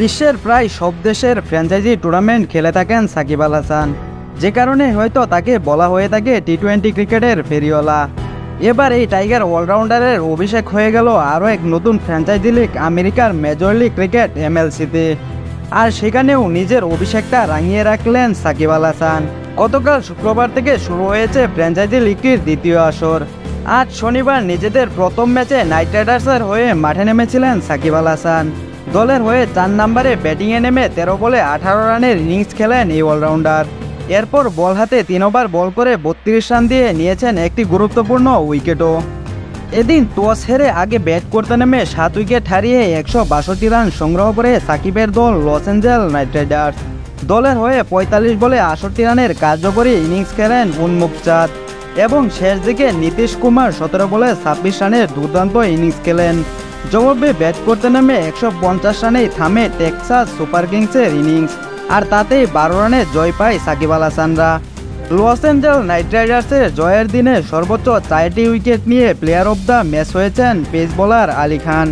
বিশ্বের প্রায় সব দেশের ফ্র্যাঞ্চাইজি টুর্নামেন্ট খেলে থাকেন সাকিব আল হাসান, যে কারণে হয়তো তাকে বলা হয়ে থাকে টি-20 ক্রিকেটের ফেরিওয়ালা। এবার এই টাইগার অলরাউন্ডারের অভিষেক হয়ে গেল আরও এক নতুন ফ্র্যাঞ্চাইজি লিগ আমেরিকার মেজর লিগ ক্রিকেট MLCতে। আর সেখানেও নিজের অভিষেকটা রাঙিয়ে রাখলেন সাকিব আল হাসান। গতকাল শুক্রবার থেকে শুরু হয়েছে ফ্র্যাঞ্চাইজি লিগটির দ্বিতীয় আসর। আজ শনিবার নিজেদের প্রথম ম্যাচে নাইট রাইডার্সের হয়ে মাঠে নেমেছিলেন সাকিব আল হাসান। দলের হয়ে 4 নম্বরে ব্যাটিংয়ে নেমে 13 বলে 18 রানের ইনিংস খেলেন এই অলরাউন্ডার। এরপর বল হাতে 3 ওভার বল করে 32 রান দিয়ে নিয়েছেন একটি গুরুত্বপূর্ণ উইকেটও। এদিন টস হেরে আগে ব্যাট করতে নেমে 7 উইকেট হারিয়ে 162 রান সংগ্রহ করে সাকিবের দল লস অ্যাঞ্জেলস নাইট রাইডার্স। দলের হয়ে 45 বলে 68 রানের কার্যকরী ইনিংস খেলেন উন্মুক্ত চাঁদ এবং শেষ দিকে নীতিশ কুমার 17 বলে 26 রানের দুর্দান্ত ইনিংস খেলেন। জবাবে ব্যাট করতে নেমে 150 রানেই থামে টেক্সাস সুপার কিংসের ইনিংস, আর তাতেই 12 রানে জয় পায় Shakib Al হাসানরা। Los Angeles night রাইডার্সের জয়ের দিনে সর্বোচ্চ 4টি উইকেট নিয়ে প্লেয়ার অব দ্য ম্যাচ হয়েছেন পেস বোলার আলী খান।